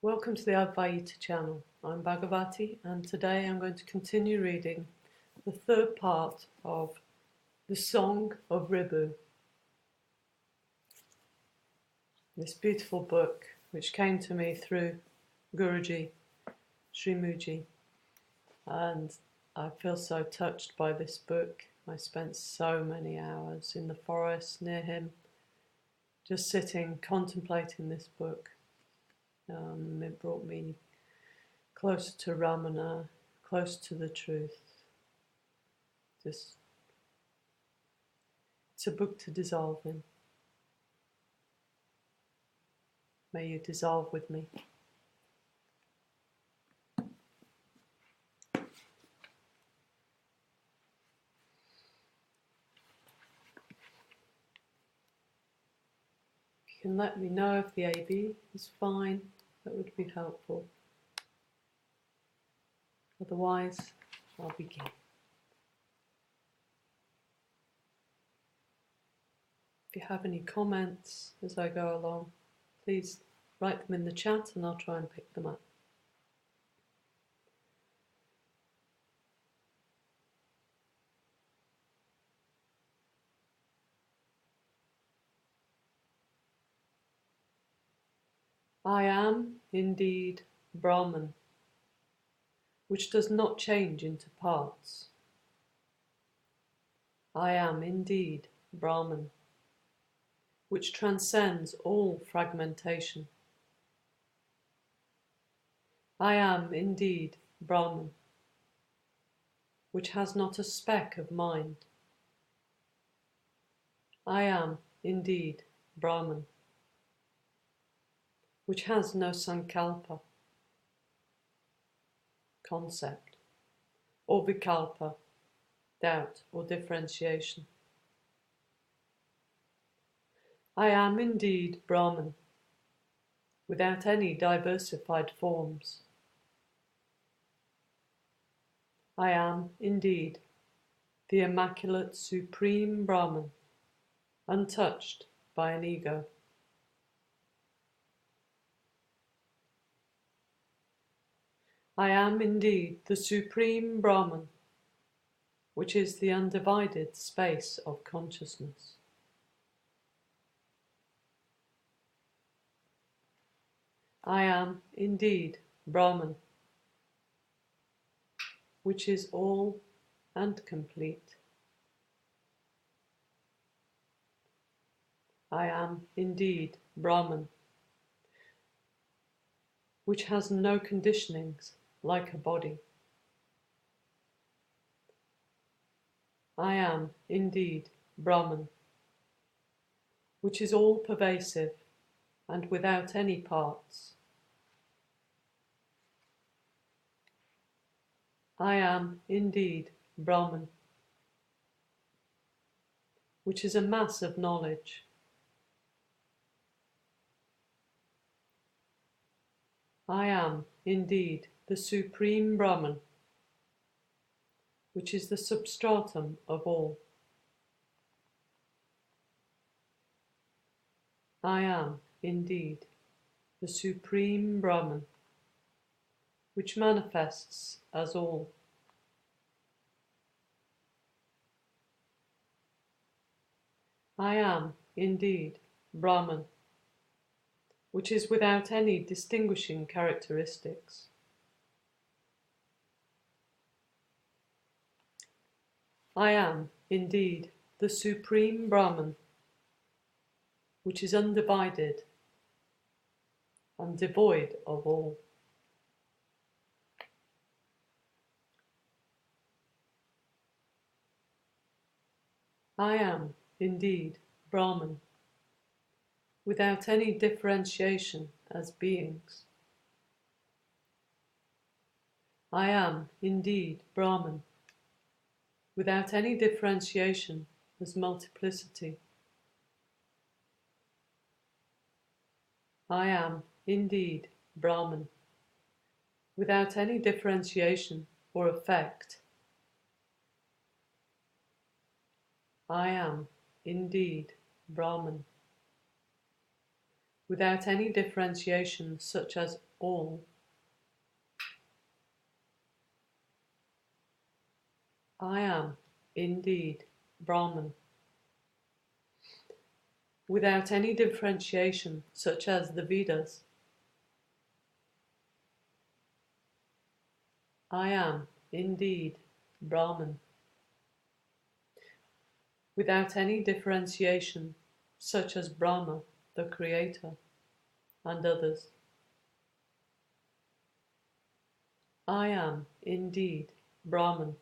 Welcome to the Advaita channel. I'm Bhagavati, and today I'm going to continue reading the third part of the Song of Ribhu, this beautiful book which came to me through Guruji, Srimuji, and I feel so touched by this book. I spent so many hours in the forest near him, just sitting, contemplating this book. It brought me closer to Ramana, close to the truth. It's a book to dissolve in. May you dissolve with me. You can let me know if the AB is fine, that would be helpful. Otherwise, I'll begin. If you have any comments as I go along, please write them in the chat and I'll try and pick them up. I am indeed Brahman, which does not change into parts. I am indeed Brahman, which transcends all fragmentation. I am indeed Brahman, which has not a speck of mind. I am indeed Brahman, which has no sankalpa, concept, or vikalpa, doubt or differentiation. I am indeed Brahman, without any diversified forms. I am indeed the immaculate supreme Brahman, untouched by an ego. I am indeed the supreme Brahman, which is the undivided space of consciousness. I am indeed Brahman, which is all and complete. I am indeed Brahman, which has no conditionings like a body. I am indeed Brahman, which is all pervasive and without any parts. I am indeed Brahman, which is a mass of knowledge. I am indeed the supreme Brahman, which is the substratum of all. I am indeed the supreme Brahman, which manifests as all. I am indeed Brahman, which is without any distinguishing characteristics. I am indeed the supreme Brahman, which is undivided and devoid of all. I am indeed Brahman, without any differentiation as beings. I am indeed Brahman, without any differentiation as multiplicity. I am indeed Brahman, without any differentiation or effect. I am indeed Brahman, without any differentiation such as all. I am indeed Brahman, without any differentiation such as the Vedas. I am indeed Brahman, without any differentiation such as Brahma, the Creator, and others. I am indeed Brahman,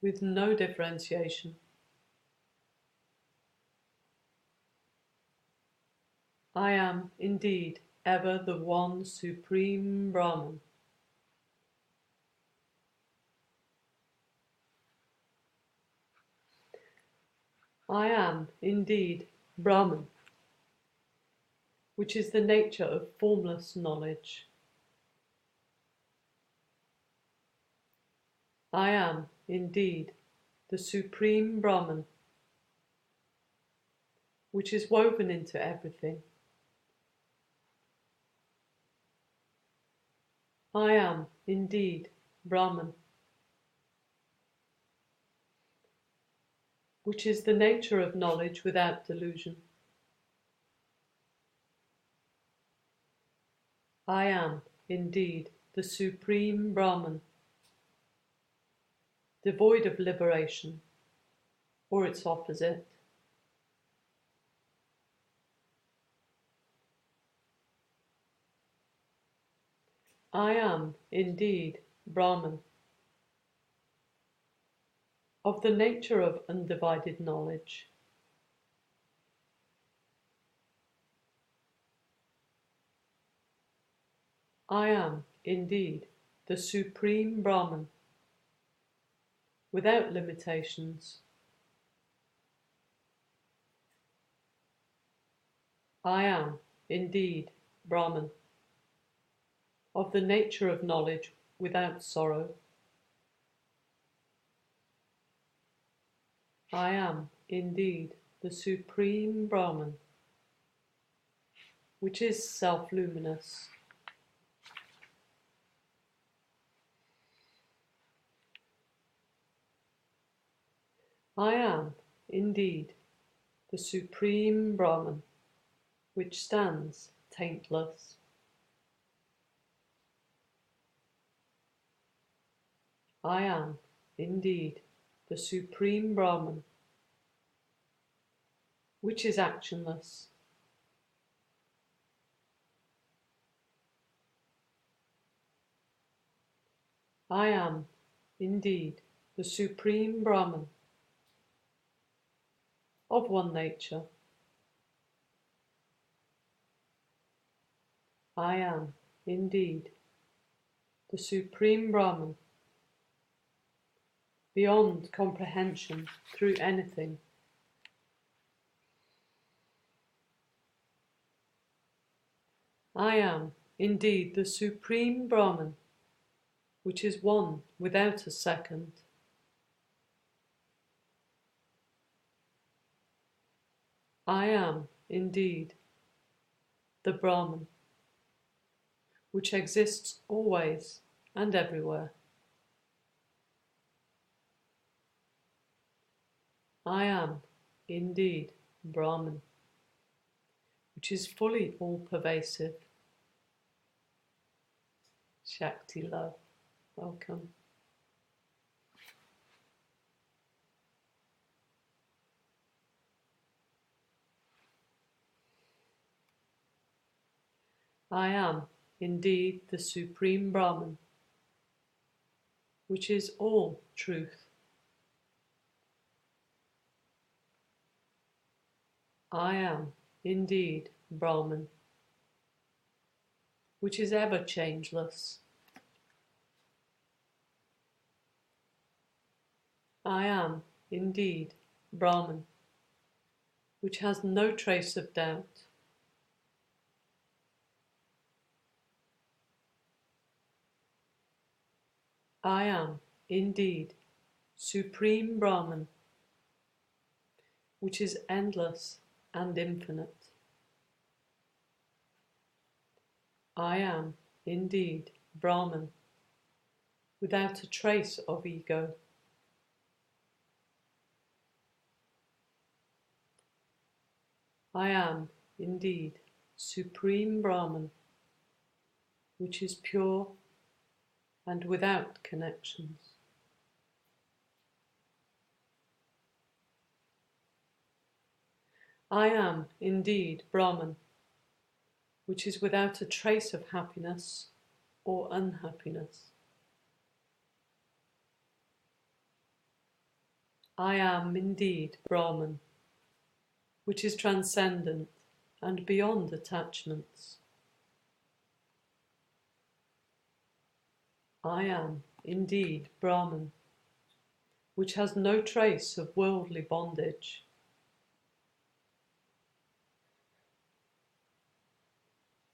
with no differentiation. I am indeed ever the one supreme Brahman. I am indeed Brahman, which is the nature of formless knowledge. I am indeed the supreme Brahman, which is woven into everything. I am indeed Brahman, which is the nature of knowledge without delusion. I am indeed the supreme Brahman, devoid of liberation or its opposite. I am indeed Brahman, of the nature of undivided knowledge. I am indeed the supreme Brahman, without limitations. I am indeed Brahman, of the nature of knowledge without sorrow. I am indeed the supreme Brahman, which is self-luminous. I am indeed the supreme Brahman, which stands taintless. I am indeed the supreme Brahman, which is actionless. I am indeed the supreme Brahman, of one nature. I am indeed the supreme Brahman, beyond comprehension through anything. I am indeed the supreme Brahman, which is one without a second. I am indeed the Brahman, which exists always and everywhere. I am indeed Brahman, which is fully all-pervasive. Shakti love, welcome. I am indeed the supreme Brahman, which is all truth. I am indeed Brahman, which is ever changeless. I am indeed Brahman, which has no trace of doubt. I am indeed supreme Brahman, which is endless and infinite. I am indeed Brahman, without a trace of ego. I am indeed Supreme Brahman, which is pure and without connections. I am indeed Brahman, which is without a trace of happiness or unhappiness. I am indeed Brahman, which is transcendent and beyond attachments. I am indeed Brahman, which has no trace of worldly bondage.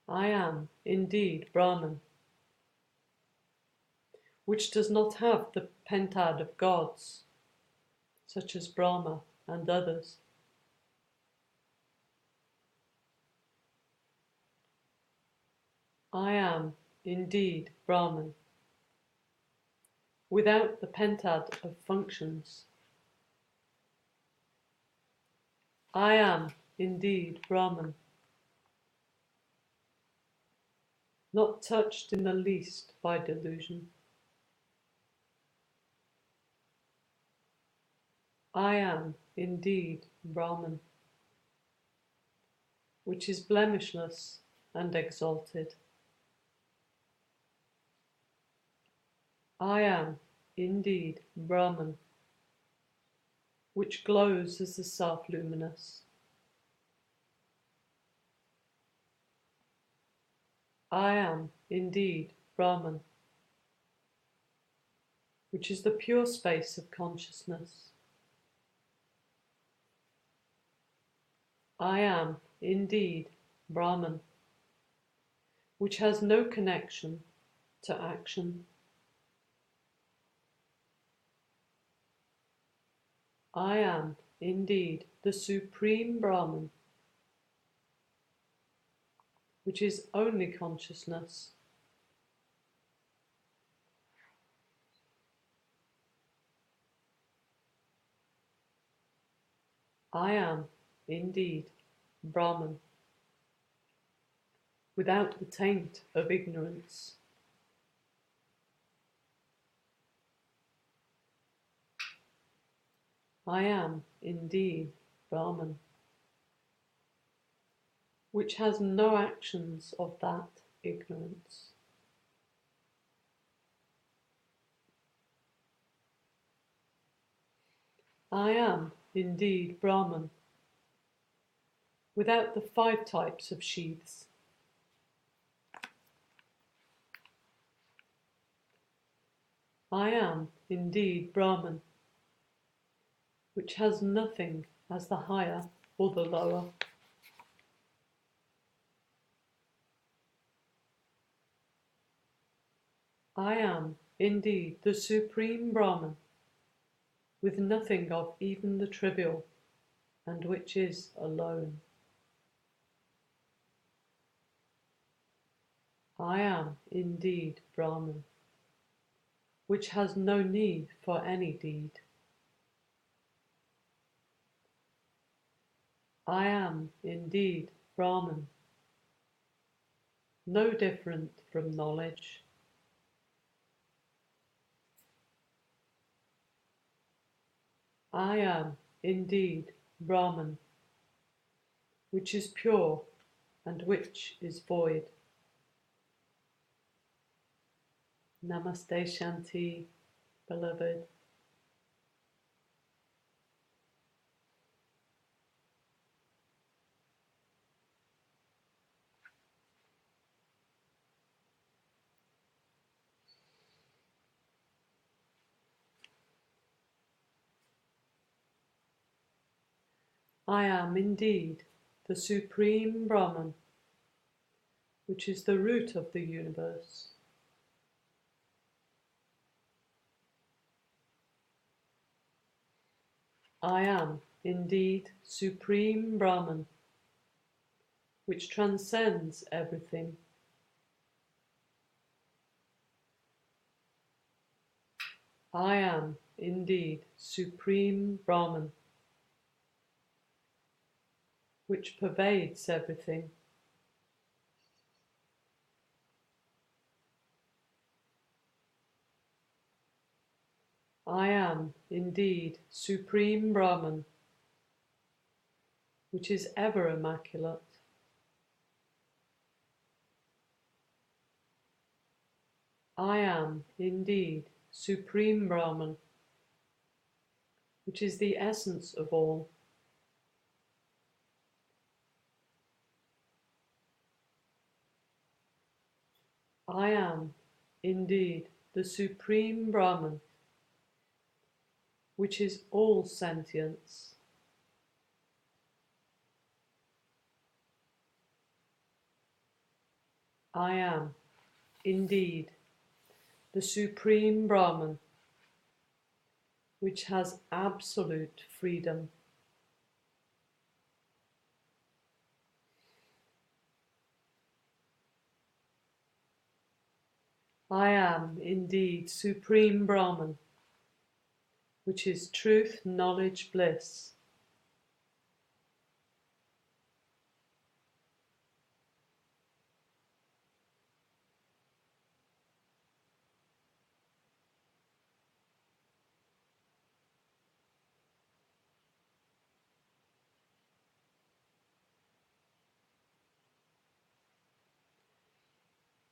I am indeed Brahman, which does not have the pentad of gods, such as Brahma and others. I am indeed Brahman, without the pentad of functions. I am indeed Brahman, not touched in the least by delusion. I am indeed Brahman, which is blemishless and exalted. I am indeed Brahman, which glows as the self-luminous. I am indeed Brahman, which is the pure space of consciousness. I am indeed Brahman, which has no connection to action. I am indeed the Supreme Brahman, which is only consciousness. I am indeed Brahman, without the taint of ignorance. I am indeed Brahman, which has no actions of that ignorance. I am indeed Brahman, without the 5 types of sheaths. I am indeed Brahman, which has nothing as the higher or the lower. I am indeed the Supreme Brahman, with nothing of even the trivial, and which is alone. I am indeed Brahman, which has no need for any deed. I am indeed Brahman, no different from knowledge. I am indeed Brahman, which is pure and which is void. Namaste Shanti, beloved. I am indeed the Supreme Brahman, which is the root of the universe. I am indeed Supreme Brahman, which transcends everything. I am indeed Supreme Brahman, which pervades everything. I am indeed Supreme Brahman, which is ever immaculate. I am indeed Supreme Brahman, which is the essence of all. I am indeed the Supreme Brahman, which is all sentience. I am indeed the Supreme Brahman, which has absolute freedom. I am indeed Supreme Brahman, which is truth, knowledge, bliss.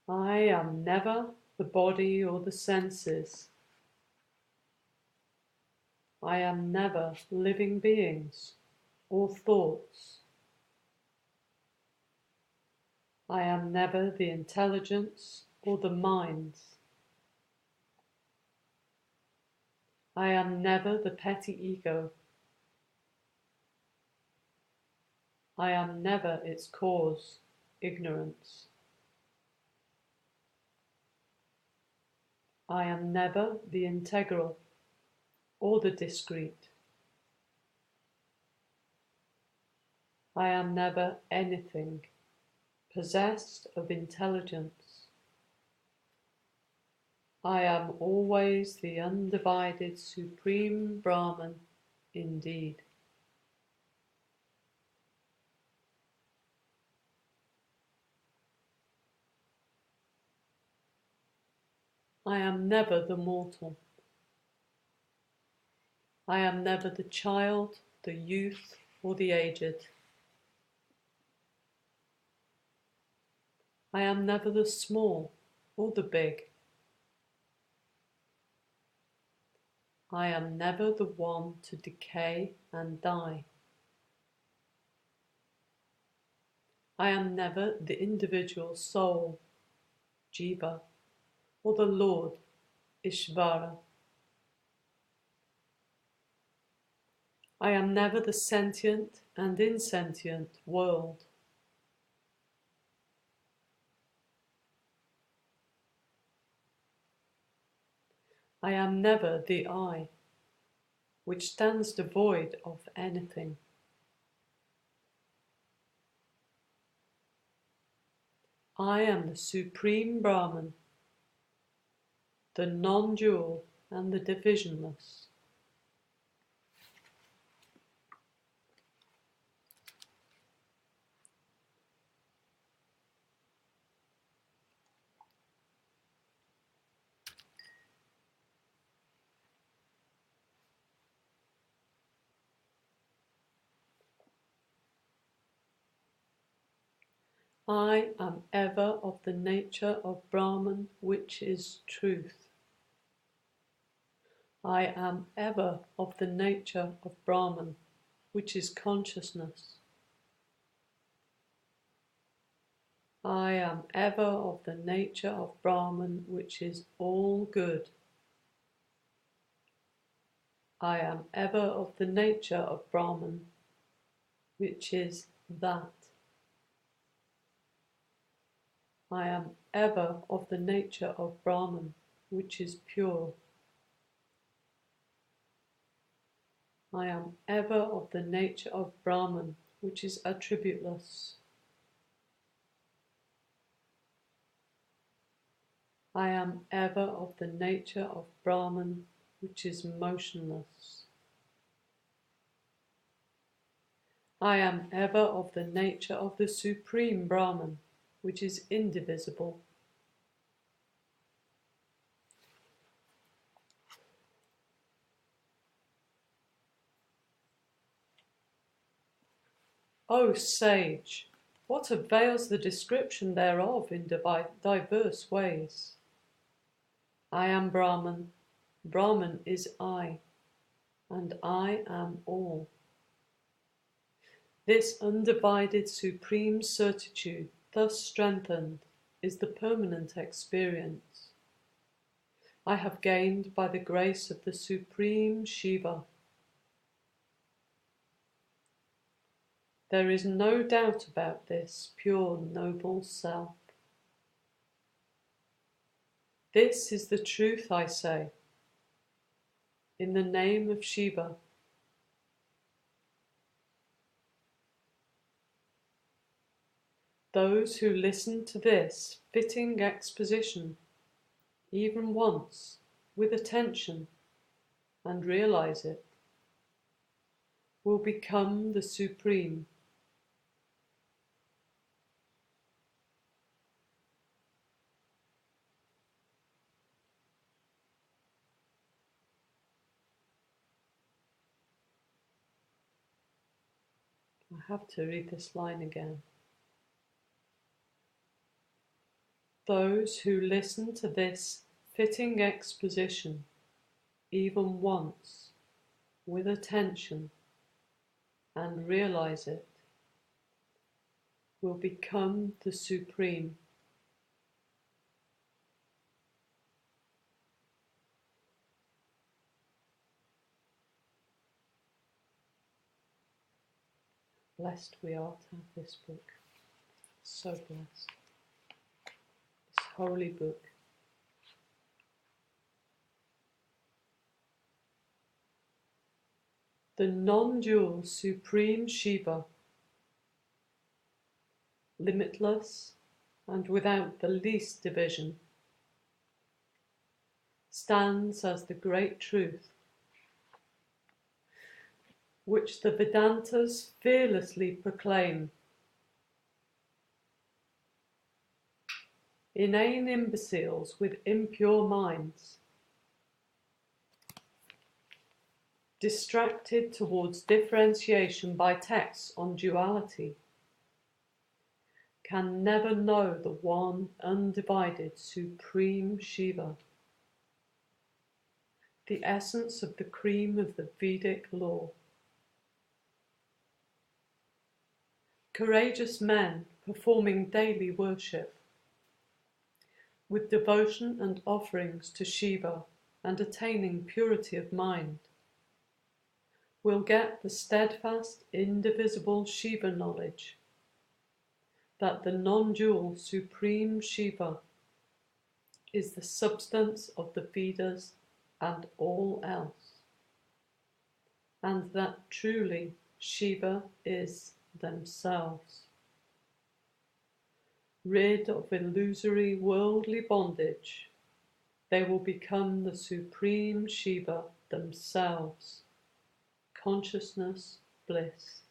I am never the body or the senses. I am never living beings or thoughts. I am never the intelligence or the minds. I am never the petty ego. I am never its cause, ignorance. I am never the integral or the discrete. I am never anything possessed of intelligence. I am always the undivided Supreme Brahman indeed. I am never the mortal. I am never the child, the youth, or the aged. I am never the small or the big. I am never the one to decay and die. I am never the individual soul, Jiva, or the Lord, Ishvara. I am never the sentient and insentient world. I am never the I, which stands devoid of anything. I am the Supreme Brahman, the non-dual and the divisionless. I am ever of the nature of Brahman, which is truth. I am ever of the nature of Brahman, which is consciousness. I am ever of the nature of Brahman, which is all good. I am ever of the nature of Brahman, which is that. I am ever of the nature of Brahman, which is pure. I am ever of the nature of Brahman, which is attributeless. I am ever of the nature of Brahman, which is motionless. I am ever of the nature of the Supreme Brahman, which is indivisible. O sage, what avails the description thereof in diverse ways? I am Brahman, Brahman is I, and I am all. This undivided supreme certitude, thus strengthened, is the permanent experience I have gained by the grace of the Supreme Shiva. There is no doubt about this pure noble self. This is the truth, I say, in the name of Shiva. Those who listen to this fitting exposition, even once, with attention, and realize it, will become the Supreme. I have to read this line again. Those who listen to this fitting exposition, even once, with attention, and realize it, will become the Supreme. Blessed we are to have this book. So blessed. This holy book. The non-dual Supreme Shiva, limitless and without the least division, stands as the great truth, which the Vedantas fearlessly proclaim. Inane imbeciles with impure minds, distracted towards differentiation by texts on duality, can never know the one undivided Supreme Shiva, the essence of the cream of the Vedic law. Courageous men performing daily worship, with devotion and offerings to Shiva and attaining purity of mind, will get the steadfast, indivisible Shiva knowledge that the non-dual Supreme Shiva is the substance of the Vedas and all else, and that truly Shiva is themselves. Rid of illusory worldly bondage, they will become the Supreme Shiva themselves. Consciousness, bliss.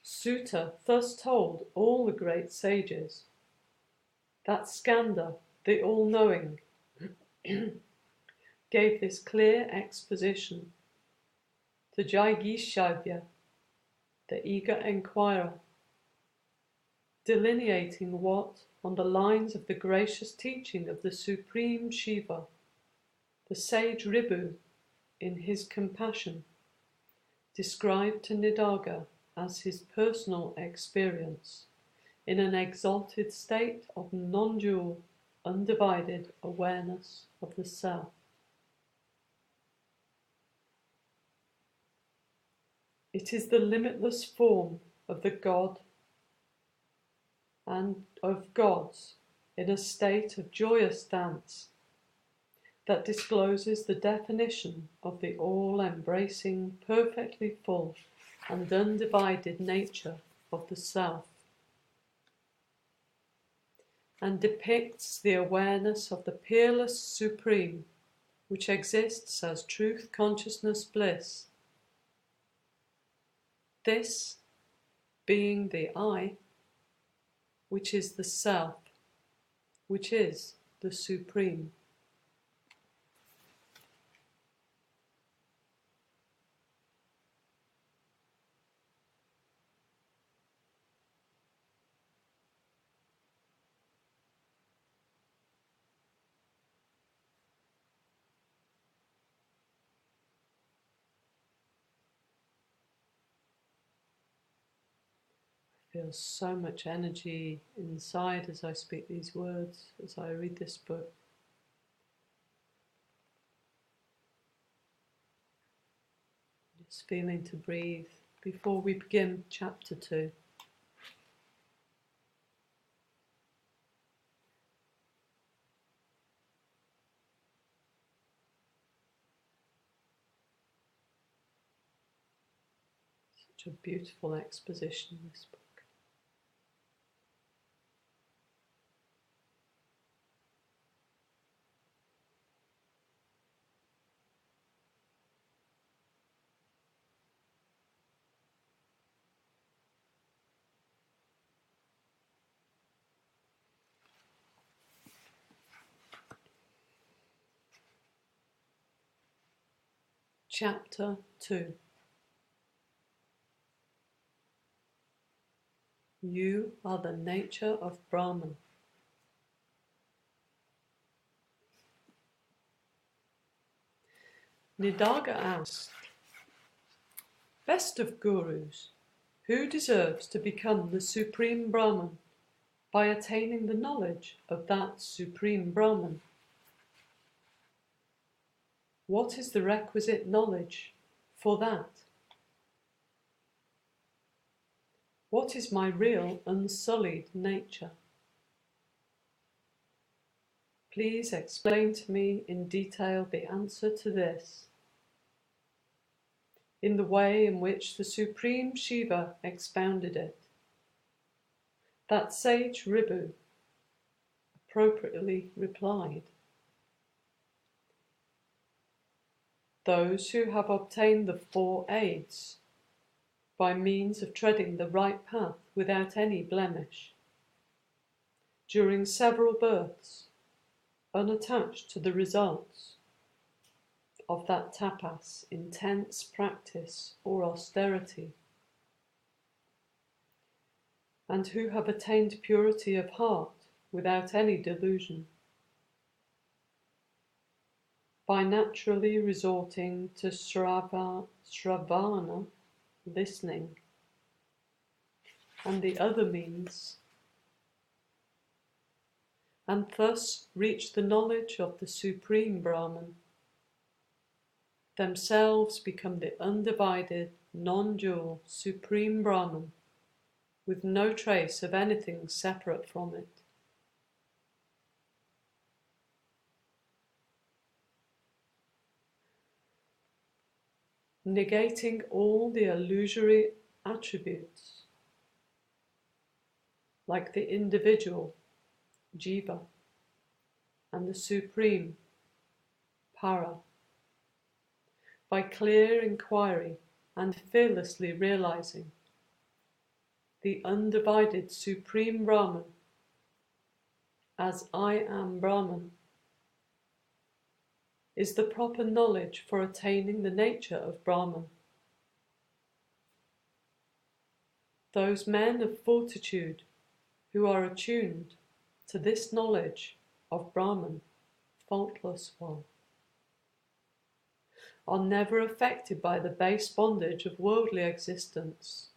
Sutta thus told all the great sages that Skanda, the all-knowing, gave this clear exposition to Jaigishavya, the eager enquirer, delineating what, on the lines of the gracious teaching of the Supreme Shiva, the sage Ribhu, in his compassion, described to Nidaga as his personal experience in an exalted state of non-dual, undivided awareness of the self. It is the limitless form of the God and of gods in a state of joyous dance that discloses the definition of the all-embracing, perfectly full and undivided nature of the Self, and depicts the awareness of the peerless Supreme, which exists as truth, consciousness, bliss. This being the I, which is the Self, which is the Supreme. Feel so much energy inside as I speak these words, as I read this book. Just feeling to breathe before we begin chapter 2. Such a beautiful exposition, this book. Chapter 2. You are the nature of Brahman. Nidaga asked, Best of Gurus, who deserves to become the Supreme Brahman by attaining the knowledge of that Supreme Brahman? What is the requisite knowledge for that? What is my real unsullied nature? Please explain to me in detail the answer to this, in the way in which the Supreme Shiva expounded it. That sage Ribhu appropriately replied, Those who have obtained the 4 aids by means of treading the right path without any blemish, during several births, unattached to the results of that tapas, intense practice or austerity, and who have attained purity of heart without any delusion, by naturally resorting to Shravana, listening, and the other means, and thus reach the knowledge of the Supreme Brahman, themselves become the undivided, non-dual Supreme Brahman, with no trace of anything separate from it. Negating all the illusory attributes, like the individual, jiva, and the supreme, para, by clear inquiry and fearlessly realizing the undivided Supreme Brahman as I am Brahman, is the proper knowledge for attaining the nature of Brahman. Those men of fortitude who are attuned to this knowledge of Brahman, faultless one, are never affected by the base bondage of worldly existence.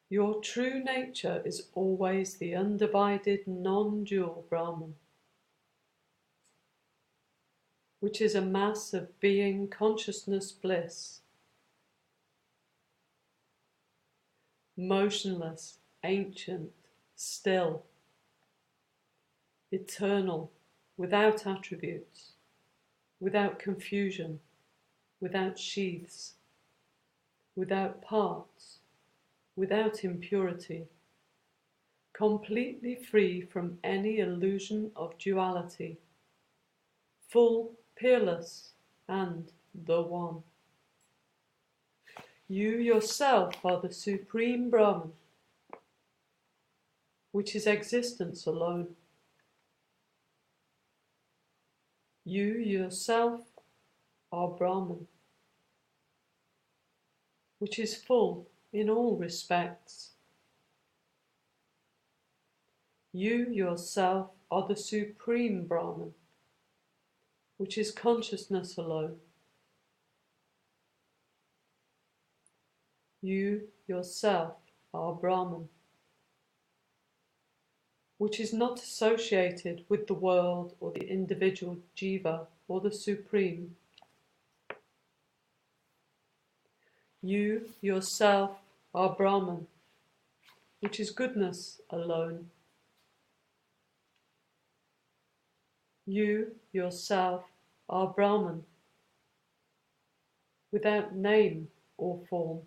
Your true nature is always the undivided, non-dual Brahman, which is a mass of being, consciousness, bliss, motionless, ancient, still, eternal, without attributes, without confusion, without sheaths, without parts, without impurity, completely free from any illusion of duality, full, peerless, and the One. You yourself are the Supreme Brahman, which is existence alone. You yourself are Brahman, which is full in all respects. You yourself are the Supreme Brahman, which is consciousness alone. You yourself are Brahman, which is not associated with the world or the individual jiva or the Supreme. You yourself are Brahman, which is goodness alone. You yourself are Brahman, without name or form.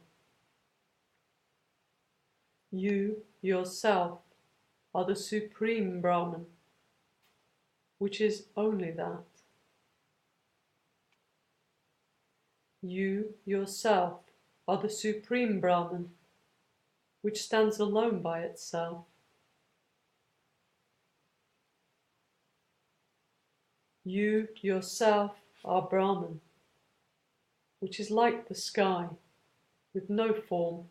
You yourself are the Supreme Brahman, which is only that. You yourself are the Supreme Brahman, which stands alone by itself. You yourself are Brahman, which is like the sky, with no form.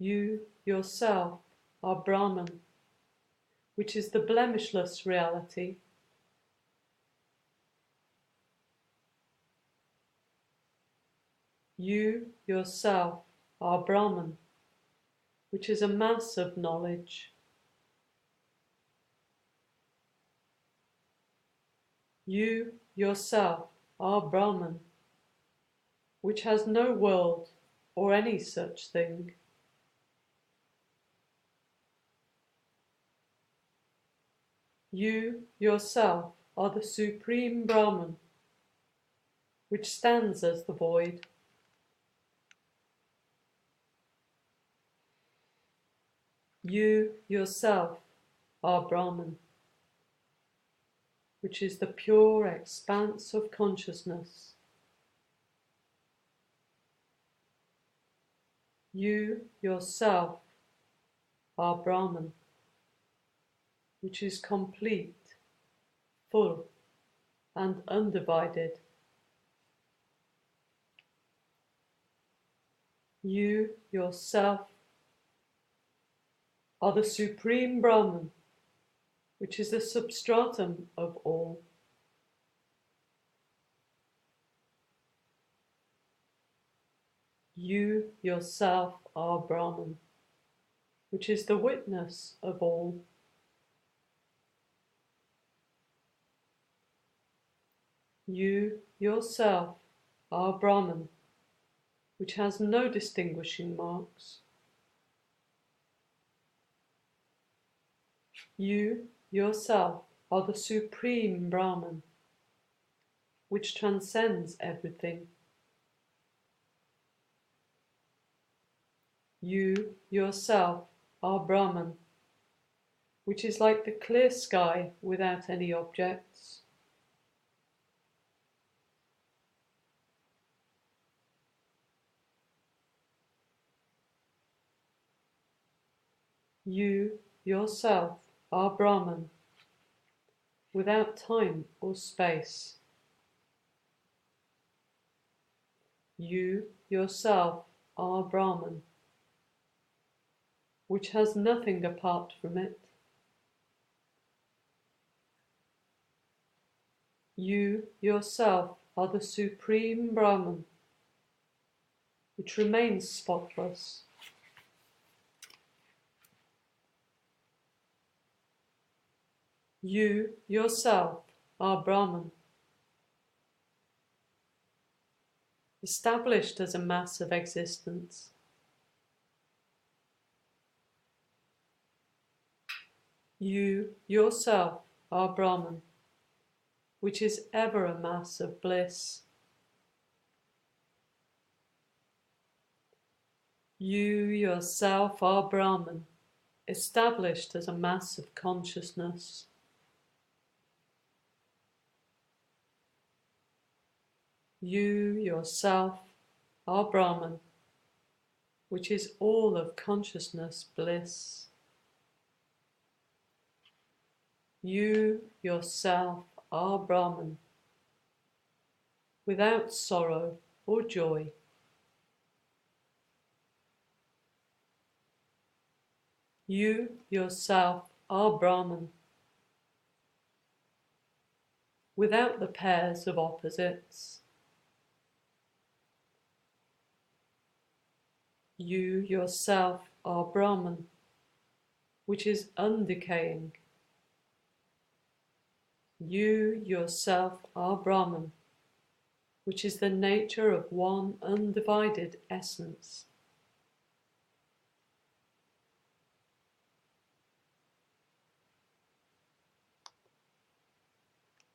You yourself are Brahman, which is the blemishless reality. You yourself are Brahman, which is a mass of knowledge. You yourself are Brahman, which has no world or any such thing. You yourself are the Supreme Brahman, which stands as the void. You yourself are Brahman, which is the pure expanse of consciousness. You yourself are Brahman, which is complete, full, and undivided. You yourself are the Supreme Brahman, which is the substratum of all. You yourself are Brahman, which is the witness of all. You yourself are Brahman, which has no distinguishing marks. You yourself are the Supreme Brahman, which transcends everything. You yourself are Brahman, which is like the clear sky without any objects. You yourself are Brahman, without time or space. You yourself are Brahman, which has nothing apart from it. You yourself are the Supreme Brahman, which remains spotless. You yourself are Brahman, established as a mass of existence. You yourself are Brahman, which is ever a mass of bliss. You yourself are Brahman, established as a mass of consciousness. You yourself are Brahman, which is all of consciousness bliss. You yourself are Brahman, without sorrow or joy. You yourself are Brahman, without the pairs of opposites. You yourself are Brahman, which is undecaying. You yourself are Brahman, which is the nature of one undivided essence.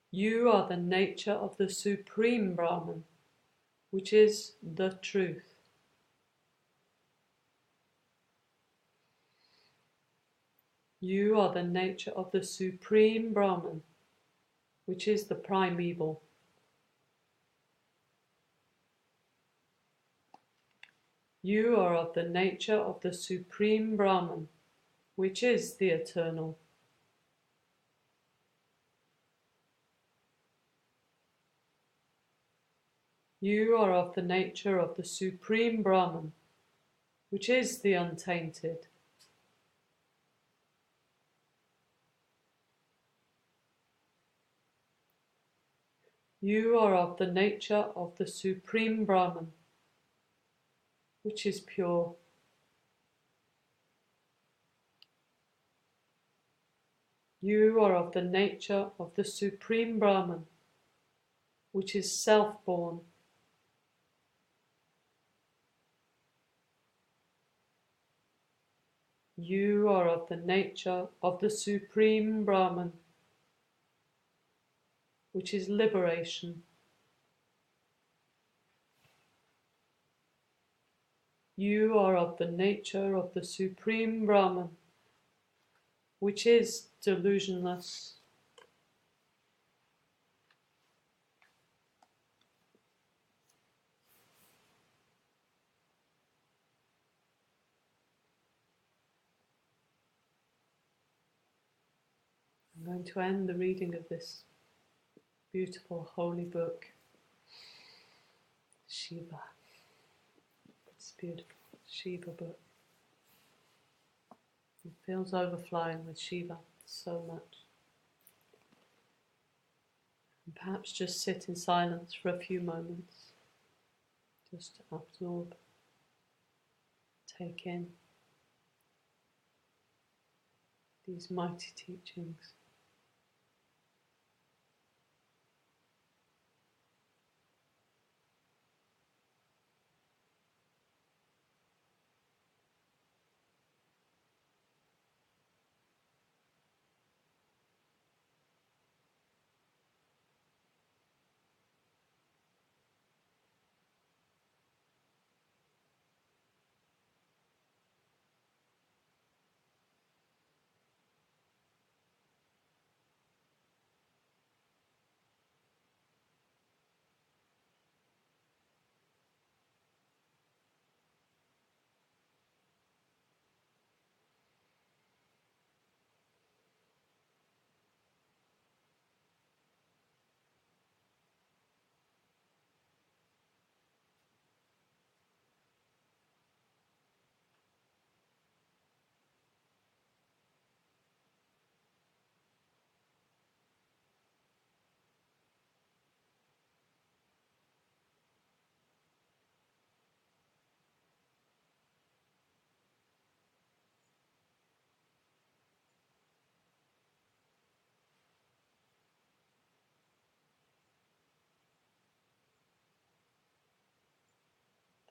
You are the nature of the Supreme Brahman, which is the truth. You are the nature of the Supreme Brahman, which is the primeval. You are of the nature of the Supreme Brahman, which is the eternal. You are of the nature of the Supreme Brahman, which is the untainted. You are of the nature of the Supreme Brahman, which is pure. You are of the nature of the Supreme Brahman, which is self-born. You are of the nature of the Supreme Brahman, which is liberation. You are of the nature of the Supreme Brahman, which is delusionless. I'm going to end the reading of this beautiful holy book, Shiva. It's beautiful, Shiva book. It feels overflowing with Shiva so much. And perhaps just sit in silence for a few moments, just to absorb, take in these mighty teachings.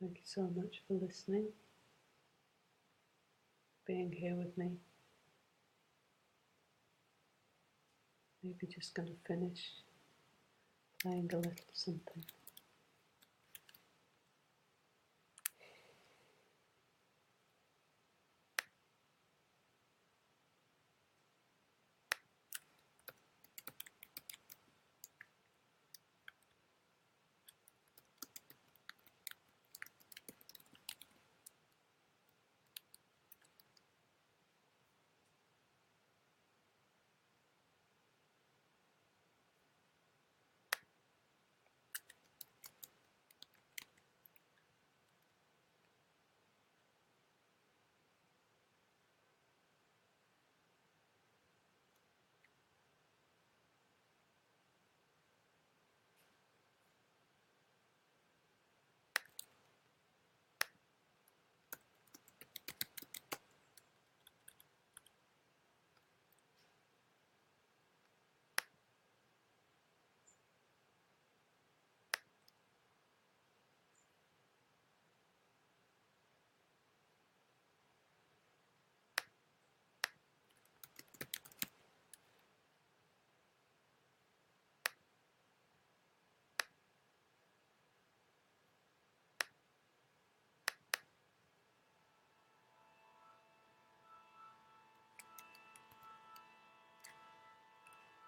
Thank you so much for listening, being here with me. Maybe just going to finish playing a little something.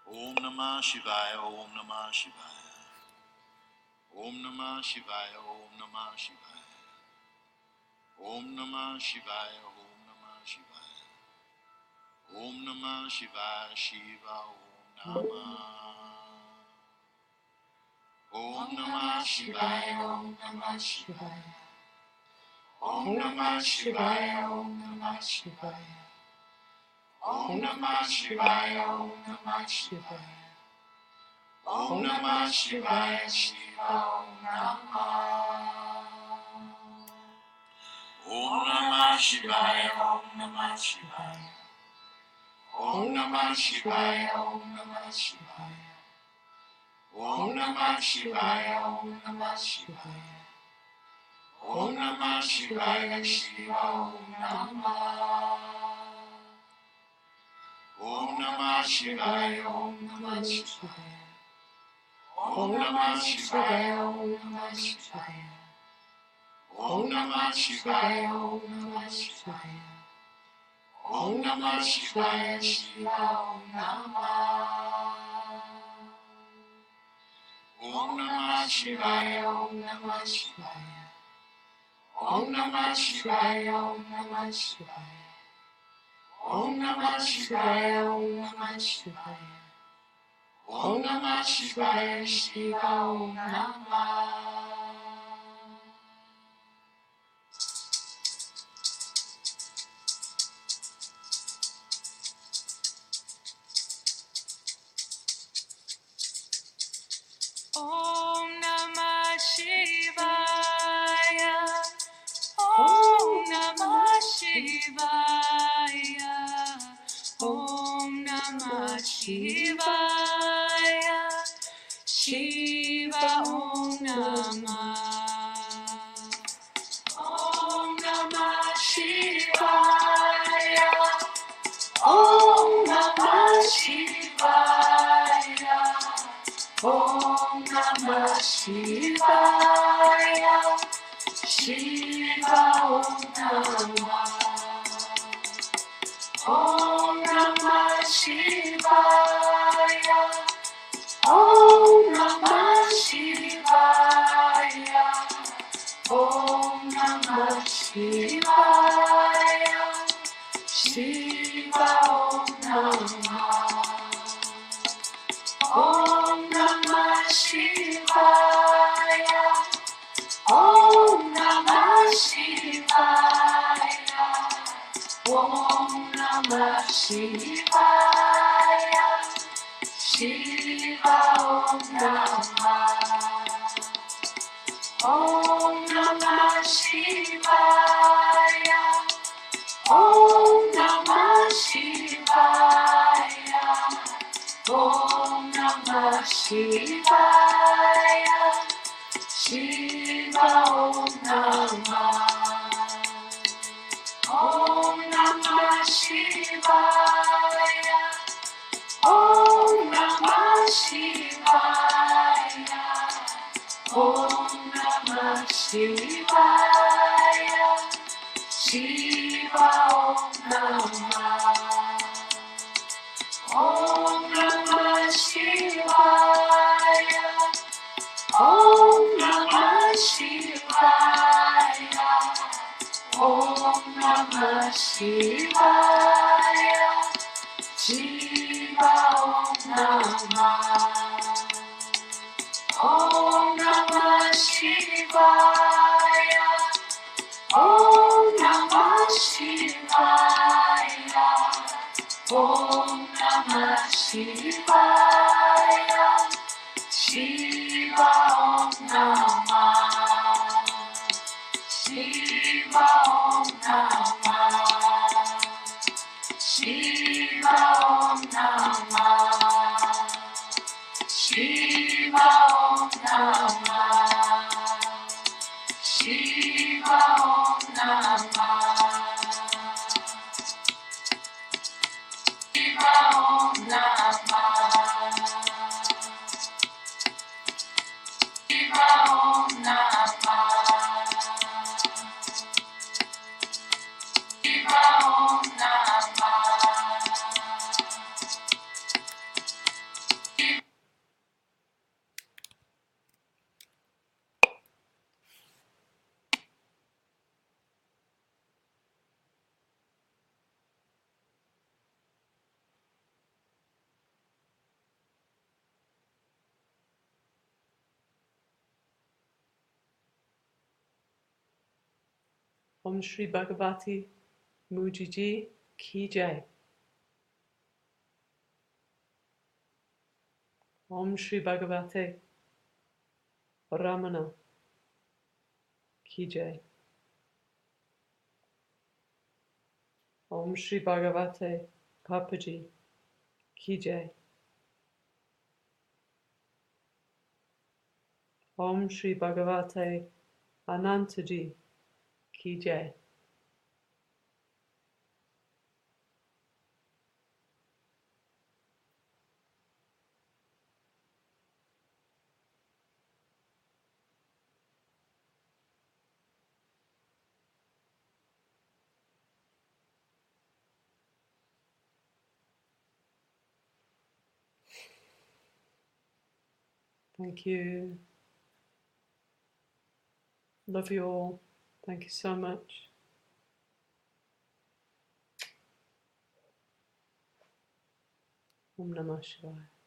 Om Namah Shivaya, Om Namah Shivaya. Om Namah Shivaya, Om Namah Shivaya. Om Namah Shivaya, Om Namah Shivaya. Om Namah Shivaya, Shiva Om Namah. Om Namah Shivaya, Om Namah Shivaya. Om Namah Shivaya, Om Namah Shivaya. Om Namah Shivaya, Om Namah Shivaya. Om Namah Shivaya, Shiva Om Namah. Om Namah Shivaya, Om Namah Shivaya. Om Namah Shivaya, Om Namah Shivaya. Om Namah Shivaya, Om Namah Shivaya. Om Namah Shivaya, Shiva Om Namah. Om Namah Shivaya, Om Namah Shivaya. Om Namah Shivaya, Om Namah Shivaya. Om Namah Shivaya, Om Namah Shivaya. Om Namah Shivaya, Shiva Om Namah. Om Namah Shivaya, Om Namah Shivaya. Om Namah Shivaya, Om Namah Shivaya. Om Namah Shivaya, Om Namah Shivaya. Om Namah Shivaya, Shiva Om Namah. Om Namah Shivaya. Om Namah Shivaya. Om Namah Shivaya. Shiva Om Namah. Om Namah Shivaya. Om Namah Shivaya. Om Namah Shivaya. Shiva Om Namah. Om Namah Shivaya. Om Namah Shivaya. Om Namah Shivaya. Shiva Om Namah. Om Namah Shivaya. Om Namah Shivaya. Om Namah Shivaya. Shiva Om Namah. Om Namah Shivaya. Om Namah Shivaya. Om Namah Shivaya. Shiva Om Namah. Om Namah Shivaya. Om Namah Shivaya. Om Namah Shivaya. Shiva Om Namah. Om Namah Shivaya. Om Namah Shivaya. Om Namah Shivaya. Shiva Om Namah. Om Namah Shivaya. Om Namah Shivaya. Om Namah Shivaya. Shiva Om Namah. Shiva Om Namah. Shiva Om Namah. Shiva Om Namah. Shiva Om Namah. Shiva Om Namah. Shiva Om Namah. Shiva Om Namah. Om Shri Bhagavati Mujiji Ki Jai. Om Shri Bhagavate Ramana Ki Jai. Om Shri Bhagavate Papaji Ki Jai. Om Shri Bhagavate Anantaji Ki Jai. Thank you. Love you all. Thank you so much. Om Namah Shivaya.